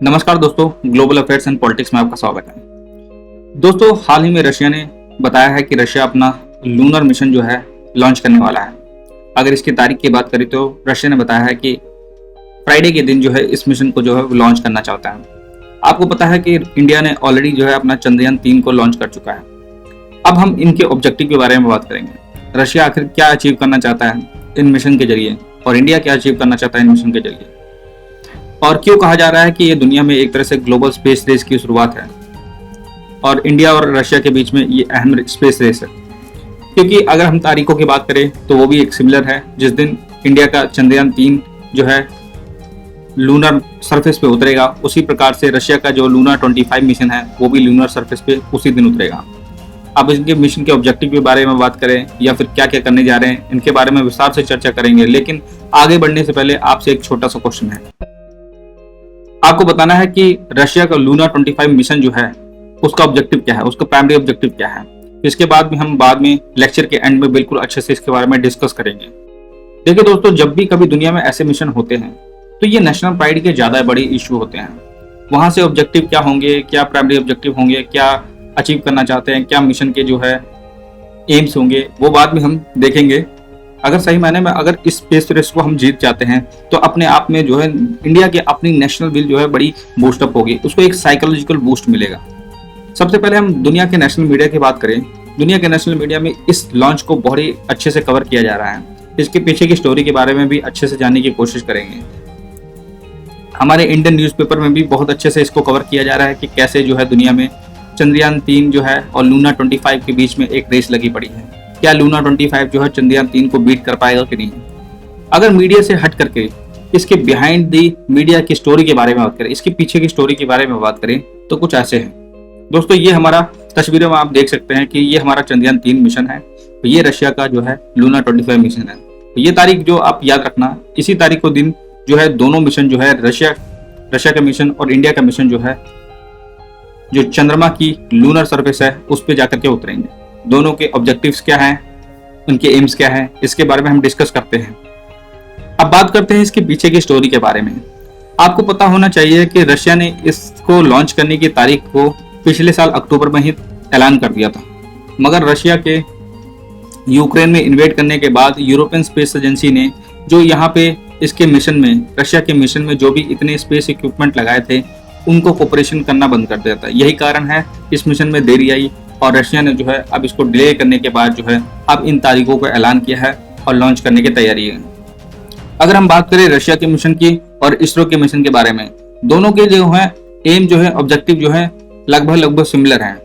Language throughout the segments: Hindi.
नमस्कार दोस्तों, ग्लोबल अफेयर्स एंड पॉलिटिक्स में आपका स्वागत है। दोस्तों, हाल ही में रशिया ने बताया है कि रशिया अपना लूनर मिशन जो है लॉन्च करने वाला है। अगर इसकी तारीख की बात करें तो रशिया ने बताया है कि फ्राइडे के दिन जो है इस मिशन को जो है वो लॉन्च करना चाहता है। आपको पता है कि इंडिया ने ऑलरेडी जो है अपना चंद्रयान 3 को लॉन्च कर चुका है। अब हम इनके ऑब्जेक्टिव के बारे में बात करेंगे। रशिया आखिर क्या अचीव करना चाहता है इन मिशन के जरिए और इंडिया क्या अचीव करना चाहता है इन मिशन के जरिए, और क्यों कहा जा रहा है कि ये दुनिया में एक तरह से ग्लोबल स्पेस रेस की शुरुआत है और इंडिया और रशिया के बीच में ये अहम स्पेस रेस है। क्योंकि अगर हम तारीखों की बात करें तो वो भी एक सिमिलर है। जिस दिन इंडिया का चंद्रयान 3 जो है लूनर सरफेस पे उतरेगा, उसी प्रकार से रशिया का जो लूना 25 मिशन है वो भी लूनर सरफेस पे उसी दिन उतरेगा। अब इनके मिशन के ऑब्जेक्टिव के बारे में बात करें या फिर क्या क्या करने जा रहे हैं, इनके बारे में विस्तार से चर्चा करेंगे। लेकिन आगे बढ़ने से पहले आपसे एक छोटा सा क्वेश्चन है। आपको बताना है कि रशिया का लूना 25 मिशन जो है उसका ऑब्जेक्टिव क्या है, उसका प्राइमरी ऑब्जेक्टिव क्या है। इसके बाद भी हम बाद में लेक्चर के एंड में बिल्कुल अच्छे से इसके बारे में डिस्कस करेंगे। देखिए दोस्तों, जब भी कभी दुनिया में ऐसे मिशन होते हैं तो ये नेशनल प्राइड के ज्यादा बड़े इश्यू होते हैं। वहां से ऑब्जेक्टिव क्या होंगे, क्या प्राइमरी ऑब्जेक्टिव होंगे, क्या अचीव करना चाहते हैं, क्या मिशन के जो है एम्स होंगे, वो बाद में हम देखेंगे। अगर सही मायने में अगर इस स्पेस रेस को हम जीत जाते हैं तो अपने आप में जो है इंडिया की अपनी नेशनल विल जो है बड़ी बूस्टअप होगी, उसको एक साइकोलॉजिकल बूस्ट मिलेगा। सबसे पहले हम दुनिया के नेशनल मीडिया की बात करें। दुनिया के नेशनल मीडिया में इस लॉन्च को बहुत ही अच्छे से कवर किया जा रहा है। इसके पीछे की स्टोरी के बारे में भी अच्छे से जानने की कोशिश करेंगे। हमारे इंडियन न्यूज़पेपर में भी बहुत अच्छे से इसको कवर किया जा रहा है कि कैसे जो है दुनिया में चंद्रयान 3 जो है और लूना 25 के बीच में एक रेस लगी पड़ी है। क्या लूना 25 जो है चंद्रयान 3 को बीट कर पाएगा कि नहीं। अगर मीडिया से हट करके इसके बिहाइंड दी मीडिया की स्टोरी के बारे में बात करें, इसके पीछे की स्टोरी के बारे में बात करें तो कुछ ऐसे है। दोस्तों, ये हमारा तस्वीरों में आप देख सकते हैं कि ये हमारा चंद्रयान 3 मिशन है, तो ये रशिया का जो है लूना 25 मिशन है। तो ये तारीख जो आप याद रखना, इसी तारीख को दिन जो है दोनों मिशन जो है रशिया का मिशन और इंडिया का मिशन जो है जो चंद्रमा की लूनर सरफेस है उस पर जाकर के उतरेंगे। दोनों के ऑब्जेक्टिव्स क्या हैं, उनके एम्स क्या हैं, इसके बारे में हम डिस्कस करते हैं। अब बात करते हैं इसके पीछे की स्टोरी के बारे में। आपको पता होना चाहिए कि रशिया ने इसको लॉन्च करने की तारीख को पिछले साल अक्टूबर में ही ऐलान कर दिया था, मगर रशिया के यूक्रेन में इन्वेड करने के बाद यूरोपियन स्पेस एजेंसी ने जो यहाँ पे इसके मिशन में, रशिया के मिशन में जो भी इतने स्पेस इक्विपमेंट लगाए थे उनको कोऑपरेशन करना बंद कर दिया था। यही कारण है इस मिशन में देरी आई और रशिया ने जो है अब इसको डिले करने के बाद जो है अब इन तारीखों को ऐलान किया है और लॉन्च करने की तैयारी है। अगर हम बात करें रशिया के मिशन की और इसरो के मिशन के बारे में, दोनों के जो है एम जो है ऑब्जेक्टिव जो है लगभग सिमिलर हैं।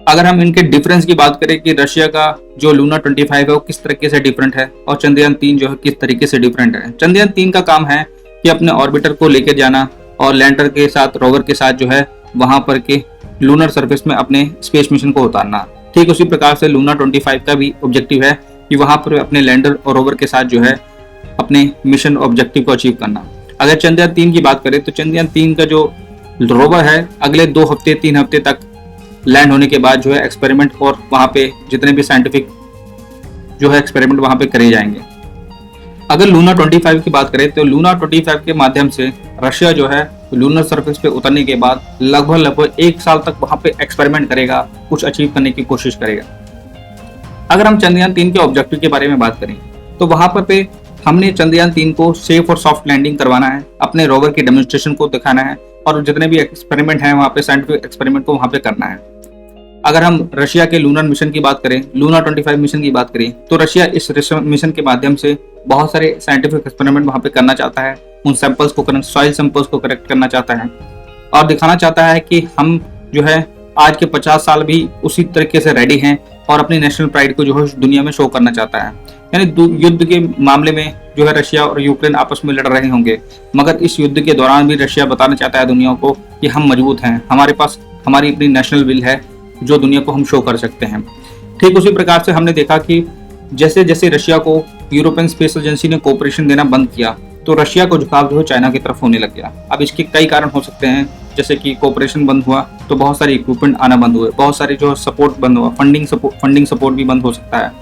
अगर हम इनके डिफरेंस की बात करें कि रशिया का जो लूना 25 है वो किस तरीके से डिफरेंट है और चंद्रयान 3 जो है किस तरीके से डिफरेंट है। चंद्रयान 3 का काम है कि अपने ऑर्बिटर को लेकर जाना और लैंडर के साथ, रोवर के साथ जो है वहां पर के लूनर सरफेस में अपने स्पेस मिशन को उतारना। ठीक उसी प्रकार से लूना 25 का भी ऑब्जेक्टिव है कि वहां पर अपने लैंडर और रोवर के साथ जो है अपने मिशन ऑब्जेक्टिव को अचीव करना। अगर चंद्रयान 3 की बात करें तो चंद्रयान 3 का जो रोवर है अगले 2-3 हफ्ते तक लैंड होने के बाद जो है एक्सपेरिमेंट और वहां पे जितने भी साइंटिफिक जो है एक्सपेरिमेंट वहां पे करे जाएंगे। अगर लूना 25 की बात करें तो लूना 25 के माध्यम से रशिया जो है लूनर सरफेस पे उतरने के बाद लगभग 1 साल तक वहां पे एक्सपेरिमेंट करेगा, कुछ अचीव करने की कोशिश करेगा। अगर हम चंद्रयान 3 के ऑब्जेक्टिव के बारे में बात करें तो वहां पर पे हमने चंद्रयान 3 को सेफ और सॉफ्ट लैंडिंग करवाना है, अपने रोवर की डेमोन्स्ट्रेशन को दिखाना है और जितने भी एक्सपेरिमेंट हैं वहां पे साइंटिफिक एक्सपेरिमेंट को वहां पे करना है। अगर हम रशिया के लूनर मिशन की बात करें, लूना 25 मिशन की बात करें, तो रशिया इस मिशन के माध्यम से बहुत सारे साइंटिफिक एक्सपेरिमेंट वहां पे करना चाहता है। उन सैंपल्स को सॉइल सैंपल्स को कलेक्ट करना चाहता है और दिखाना चाहता है कि हम जो है आज के 50 साल भी उसी तरीके से रेडी हैं और अपनी नेशनल प्राइड को जो है दुनिया में शो करना चाहता है। यानी युद्ध के मामले में जो है रशिया और यूक्रेन आपस में लड़ रहे होंगे, मगर इस युद्ध के दौरान भी रशिया बताना चाहता है दुनिया को कि हम मजबूत हैं, हमारे पास हमारी अपनी नेशनल विल है जो दुनिया को हम शो कर सकते हैं। ठीक उसी प्रकार से हमने देखा कि जैसे जैसे रशिया को यूरोपियन स्पेस एजेंसी ने कोऑपरेशन देना बंद किया तो रशिया को झुकाव जो है चाइना की तरफ होने लग गया। अब इसके कई कारण हो सकते हैं, जैसे कि कोऑपरेशन बंद हुआ तो बहुत सारे इक्विपमेंट आना बंद हुए, बहुत सारे जो सपोर्ट बंद हुआ, फंडिंग सपोर्ट भी बंद हो सकता है।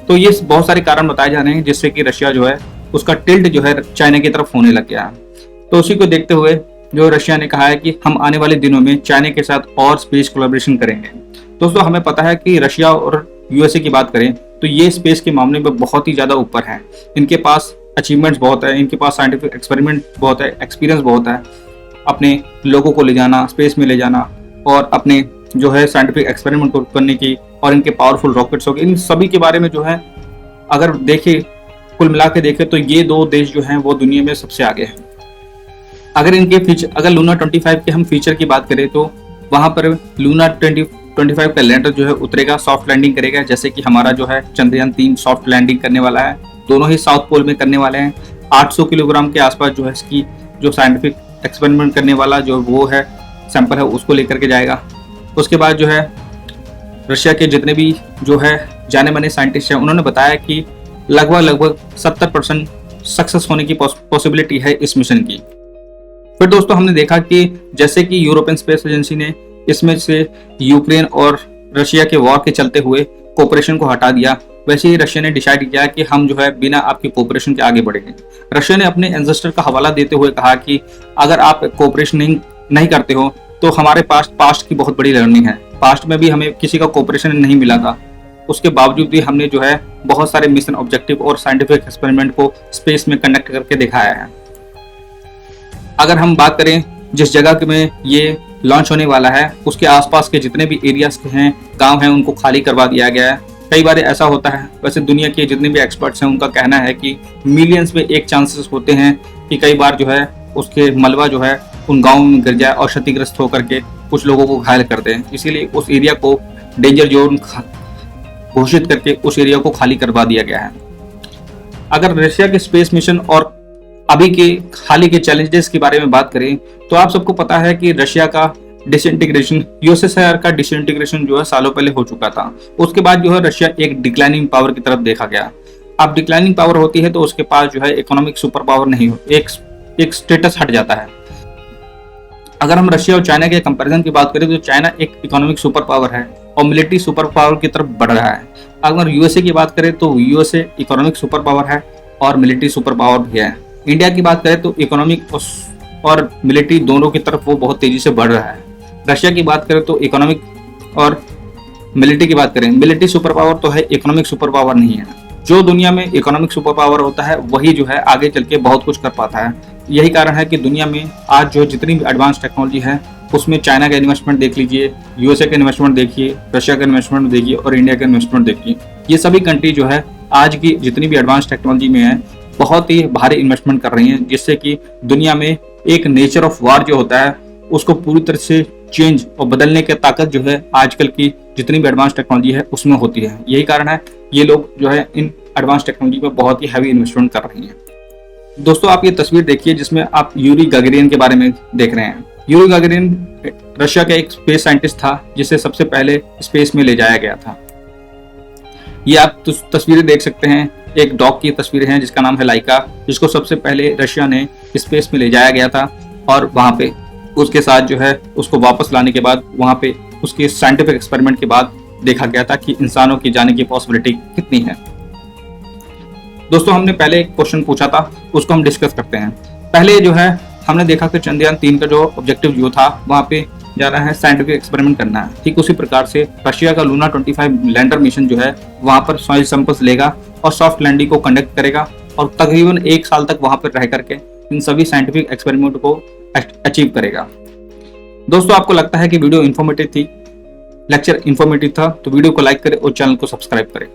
तो ये बहुत सारे कारण बताए जा रहे हैं जिससे कि रशिया जो है उसका टिल्ट जो है चाइना की तरफ होने लग गया है। तो उसी को देखते हुए जो रशिया ने कहा है कि हम आने वाले दिनों में चाइना के साथ और स्पेस कोलैबोरेशन करेंगे। दोस्तों हमें पता है कि रशिया और यूएसए की बात करें तो ये स्पेस के मामले में बहुत ही ज़्यादा ऊपर है। इनके पास अचीवमेंट्स बहुत है, इनके पास साइंटिफिक एक्सपेरिमेंट बहुत है, एक्सपीरियंस बहुत है, अपने लोगों को ले जाना, स्पेस में ले जाना और अपने जो है साइंटिफिक एक्सपेरिमेंट को करने की, और इनके पावरफुल रॉकेट्स हो गए, इन सभी के बारे में जो है अगर देखें, कुल मिला के देखें तो ये दो देश जो हैं वो दुनिया में सबसे आगे हैं। अगर इनके फीचर, अगर लूना 25 के हम फीचर की बात करें तो वहाँ पर लूना 25 का लैंडर जो है उतरेगा, सॉफ्ट लैंडिंग करेगा, जैसे कि हमारा जो है चंद्रयान 3 सॉफ्ट लैंडिंग करने वाला है। दोनों ही साउथ पोल में करने वाले हैं। 800 किलोग्राम के आसपास जो है इसकी जो साइंटिफिक एक्सपेरिमेंट करने वाला जो वो है सैंपल है उसको लेकर के जाएगा। उसके बाद जो है रशिया के जितने भी जो है जाने माने साइंटिस्ट हैं उन्होंने बताया कि लगभग 70% सक्सेस होने की पॉसिबिलिटी है इस मिशन की। फिर दोस्तों हमने देखा कि जैसे कि यूरोपियन स्पेस एजेंसी ने इसमें से यूक्रेन और रशिया के वॉर के चलते हुए कोऑपरेशन को हटा दिया, वैसे ही रशिया ने डिसाइड किया कि हम जो है बिना आपकी कोऑपरेशन के आगे बढ़ेंगे। रशिया ने अपने एंसेस्टर का हवाला देते हुए कहा कि अगर आप कोऑपरेशन नहीं करते हो तो हमारे पास पास्ट की बहुत बड़ी लर्निंग है। पास्ट में भी हमें किसी का कोऑपरेशन नहीं मिला था, उसके बावजूद भी हमने जो है बहुत सारे मिशन ऑब्जेक्टिव और साइंटिफिक एक्सपेरिमेंट को स्पेस में कंडक्ट करके दिखाया है। अगर हम बात करें जिस जगह में ये लॉन्च होने वाला है उसके आसपास के जितने भी एरियाज हैं, गांव हैं, उनको खाली करवा दिया गया है। कई बार ऐसा होता है, वैसे दुनिया के जितने भी एक्सपर्ट्स हैं उनका कहना है कि मिलियंस में एक चांसेस होते हैं कि कई बार जो है उसके मलबा जो है उन गाँव में गिर जाए और क्षतिग्रस्त होकर के कुछ लोगों को घायल कर दें। इसीलिए उस एरिया को डेंजर जोन घोषित करके उस एरिया को खाली करवा दिया गया है। अगर रशिया के स्पेस मिशन और अभी के हाल ही के चैलेंजेस के बारे में बात करें तो आप सबको पता है कि रशिया का डिसइंटीग्रेशन, यूएसएसआर का डिसइंटीग्रेशन जो है सालों पहले हो चुका था। उसके बाद जो है रशिया एक डिक्लाइनिंग पावर की तरफ देखा गया। अब डिक्लाइनिंग पावर होती है तो उसके पास जो है इकोनॉमिक सुपर पावर नहीं हो, एक स्टेटस हट जाता है। अगर हम रशिया और चाइना के कंपैरिजन की बात करें तो चाइना एक इकोनॉमिक सुपर पावर है और मिलिट्री सुपर पावर की तरफ बढ़ रहा है। अगर यूएसए की बात करें तो यूएसए इकोनॉमिक सुपर पावर है और मिलिट्री सुपर पावर भी है। इंडिया की बात करें तो इकोनॉमिक और मिलिट्री दोनों की तरफ वो बहुत तेजी से बढ़ रहा है। रशिया की बात करें तो इकोनॉमिक और मिलिट्री की बात करें, मिलिट्री सुपर पावर तो है, इकोनॉमिक सुपर पावर नहीं है। जो दुनिया में इकोनॉमिक सुपर पावर होता है वही जो है आगे चल के बहुत कुछ कर पाता है। यही कारण है कि दुनिया में आज जो जितनी भी एडवांस टेक्नोलॉजी है उसमें चाइना का इन्वेस्टमेंट देख लीजिए, यूएसए का इन्वेस्टमेंट देखिए, रशिया का इन्वेस्टमेंट देखिए और इंडिया का इन्वेस्टमेंट देखिए। ये सभी कंट्री जो है आज की जितनी भी एडवांस टेक्नोलॉजी में है बहुत ही भारी इन्वेस्टमेंट कर रही हैं, जिससे कि दुनिया में एक नेचर ऑफ वार जो होता है उसको पूरी तरह से चेंज और बदलने की ताकत जो है आजकल की जितनी भी एडवांस टेक्नोलॉजी है उसमें होती है। यही कारण है ये लोग जो है इन एडवांस टेक्नोलॉजी पर बहुत ही हैवी इन्वेस्टमेंट कर रही हैं। दोस्तों आप ये तस्वीर देखिए जिसमें आप यूरी गागरिन के बारे में देख रहे हैं। यूरी गागरिन रशिया का एक स्पेस साइंटिस्ट था जिसे सबसे पहले स्पेस में ले जाया गया था। ये आप तस्वीरें देख सकते हैं, एक डॉग की तस्वीरें हैं जिसका नाम है लाइका, जिसको सबसे पहले रशिया ने स्पेस में ले जाया गया था और वहाँ पे उसके साथ जो है उसको वापस लाने के बाद वहाँ पे उसके साइंटिफिक एक्सपेरिमेंट के बाद देखा गया था कि इंसानों की जाने की पॉसिबिलिटी कितनी है। दोस्तों हमने पहले एक क्वेश्चन पूछा था, उसको हम डिस्कस करते हैं। पहले जो है हमने देखा कि चंद्रयान 3 का जो ऑब्जेक्टिव जो था वहाँ पे जाना है साइंटिफिक एक्सपेरिमेंट करना है। ठीक उसी प्रकार से रशिया का लूना 25 लैंडर मिशन जो है वहाँ पर सॉइल सैंपल्स लेगा और सॉफ्ट लैंडिंग को कंडक्ट करेगा और तकरीबन 1 साल तक वहाँ पर रह करके इन सभी साइंटिफिक एक्सपेरिमेंट को अचीव करेगा। दोस्तों आपको लगता है कि वीडियो इन्फॉर्मेटिव थी, लेक्चर इन्फॉर्मेटिव था तो वीडियो को लाइक करें और चैनल को सब्सक्राइब करें।